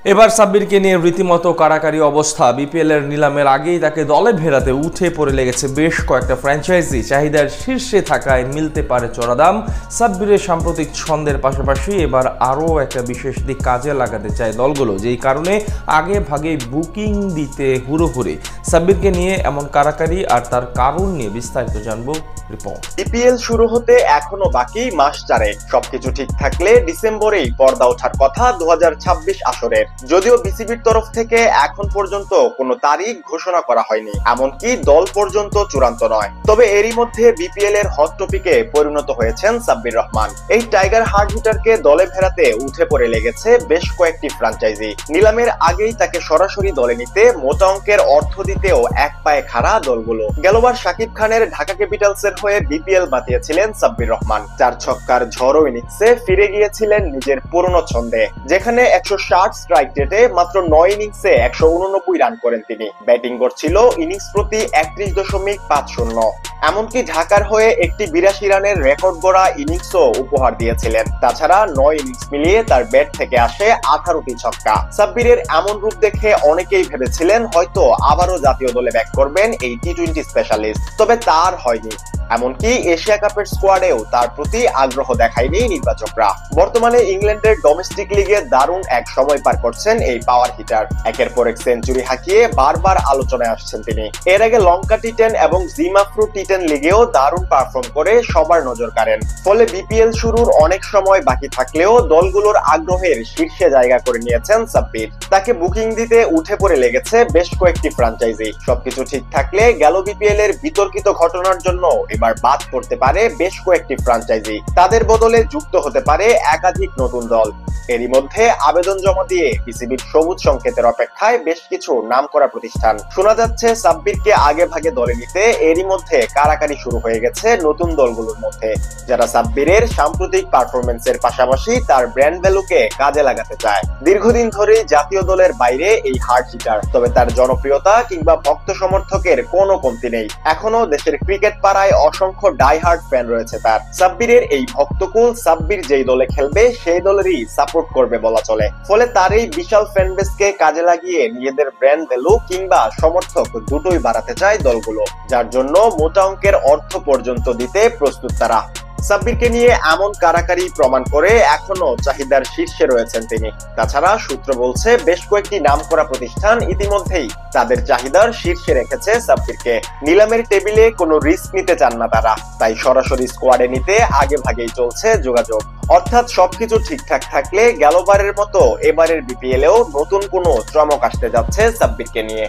এবার সাব্বিরকে নিয়ে রীতিমতো কাড়াকাড়ি অবস্থা। বিপিএল এর নিলামের আগেই তাকে দলে ভেড়াতে উঠে পড়ে লেগেছে বেশ কয়েকটা ফ্র্যাঞ্চাইজি। চাহিদার শীর্ষে থাকায় মিলতে পারে চড়া দাম। সাব্বিরের সাম্প্রতিক ছন্দের পাশাপাশি এবার আরও একটা বিশেষ দিক কাজে লাগাতে চায় দলগুলো, যেই কারণে আগে ভাগে বুকিং দিতে হুড়োহুড়ি। সাব্বিরকে নিয়ে এমন কাড়াকাড়ি আর তার কারণ নিয়ে বিস্তারিত জানবো রিপোর্ট। বিপিএল শুরু হতে এখনো বাকি মাস চারেক। সবকিছু ঠিক থাকলে ডিসেম্বরেই পর্দা ওঠার কথা 2026 আসরের। যদিও বিসিবির তরফ থেকে এখন পর্যন্ত কোনো তারিখ ঘোষণা করা হয়নি, এমনকি দল পর্যন্ত চূড়ান্ত নয়। তবে এরই মধ্যে বিপিএল এর হট টপিকে পরিণত হয়েছেন সাব্বির রহমান। এই টাইগার হার্ট হিটারকে দলে ফেরাতে উঠে পড়ে লেগেছে বেশ কয়েকটি ফ্র্যাঞ্চাইজি। নিলামের আগেই তাকে সরাসরি দলে নিতে মোটা অঙ্কের অর্থ দিতেও এক পায়ে খাড়া দলগুলো। গেলবার শাকিব খানের ঢাকা ক্যাপিটালসের হয়ে বিপিএল বাতিয়েছিলেন সাব্বির রহমান। 4 ছক্কার ঝড়ো ইনিংসে ফিরে গিয়েছিলেন নিজের পুরনো ছন্দে, যেখানে 160 স্ট্রাইক রেটে মাত্র 9 ইনিংসে 189 রান করেন তিনি। ব্যাটিং করছিল ইনিংস প্রতি 31.50। এমনকি ঢাকার হয়ে একটি 82 রানের রেকর্ড গড়া ইনিংসও উপহার দিয়েছিলেন। তাছাড়া 9 ইনিংস মিলিয়ে তার ব্যাট থেকে আসে 18টি ছক্কা। সাব্বিরের এমন রূপ দেখে অনেকেই ভেবেছিলেন হয়তো আবারও জাতীয় দলে ব্যাক করবেন এই টি-20 স্পেশালিস্ট, তবে তার হয়নি। এমনকি এশিয়া কাপের স্কোয়াডেও তার প্রতি আগ্রহ দেখায়নি নির্বাচকরা। বর্তমানে ইংল্যান্ডের ডোমেস্টিক লিগে দারুণ এক সময় পার করছেন এই পাওয়ার হিটার। একের পর এক সেঞ্চুরি হাঁকিয়ে বারবার আলোচনায় আসছেন তিনি। এর আগে লঙ্কা টি10 এবং জিমাফ্রু টি10 লিগেও দারুণ পারফর্ম করে সবার নজর কাড়েন। ফলে বিপিএল শুরুর অনেক সময় বাকি থাকলেও দলগুলোর আগ্রহের শীর্ষে জায়গা করে নিয়েছেন সাব্বির। তাকে বুকিং দিতে উঠে পড়ে লেগেছে বেশ কয়েকটি ফ্র্যাঞ্চাইজি। সবকিছু ঠিক থাকলে গেল বিপিএল এর বিতর্কিত ঘটনার জন্য এবার বাদ পড়তে পারে বেশ কয়েকটি ফ্র্যাঞ্চাইজি। তাদের বদলে যুক্ত হতে পারে একাধিক নতুন দল। এরই মধ্যে আবেদন জমা দিয়ে বিসিবির সবুজ সংকেতের অপেক্ষায় বেশ কিছু নামকরা প্রতিষ্ঠান। শোনা যাচ্ছে সাব্বিরকে আগে ভাগে দলে নিতে এরই মধ্যে কাড়াকাড়ি শুরু হয়ে গেছে নতুন দলগুলোর মধ্যে, যারা সাব্বিরের সাম্প্রতিক পারফরমেন্সের পাশাপাশি তার ব্র্যান্ড ভ্যালুকে কাজে লাগাতে চায়। দীর্ঘদিন ধরেই জাতীয় দলের বাইরে এই হার্ট হিটার, তবে তার জনপ্রিয়তা কিংবা ভক্ত সমর্থকের কোনো কমতি নেই। এখনো দেশের ক্রিকেট পাড়ায় অসংখ্য ডাই হার্ট ফ্যান রয়েছে তার। সাব্বিরের এই ভক্তকুল সাব্বির যেই দলে খেলবে সেই দলেরই সাপোর্ট করবে বলা চলে। ফলে তার এই বিশাল ফ্যান বেসকে কাজে লাগিয়ে নিজেদের ব্র্যান্ড ভ্যালু কিংবা সমর্থক দুটোই বাড়াতে চায় দলগুলো, যার জন্য মোটা অঙ্কের অর্থ পর্যন্ত দিতে প্রস্তুত তারা। সাব্বিরকে নিয়ে এমন কাড়াকাড়ি প্রমাণ করে এখনো চাহিদার শীর্ষে রয়েছেন তিনি। তাছাড়া সূত্র বলছে বেশ কয়েকটি নামকরা প্রতিষ্ঠান ইতিমধ্যেই তাদের চাহিদার শীর্ষে রেখেছে সাব্বিরকে। নিলামের টেবিলে কোনো রিস্ক নিতে চান না তারা, তাই সরাসরি স্কোয়াডে নিতে আগে ভাগেই চলছে যোগাযোগ। অর্থাৎ সবকিছু ঠিকঠাক থাকলে গেলবারের মতো এবারের বিপিএল এও নতুন কোনো চমক আসতে যাচ্ছে সাব্বিরকে নিয়ে।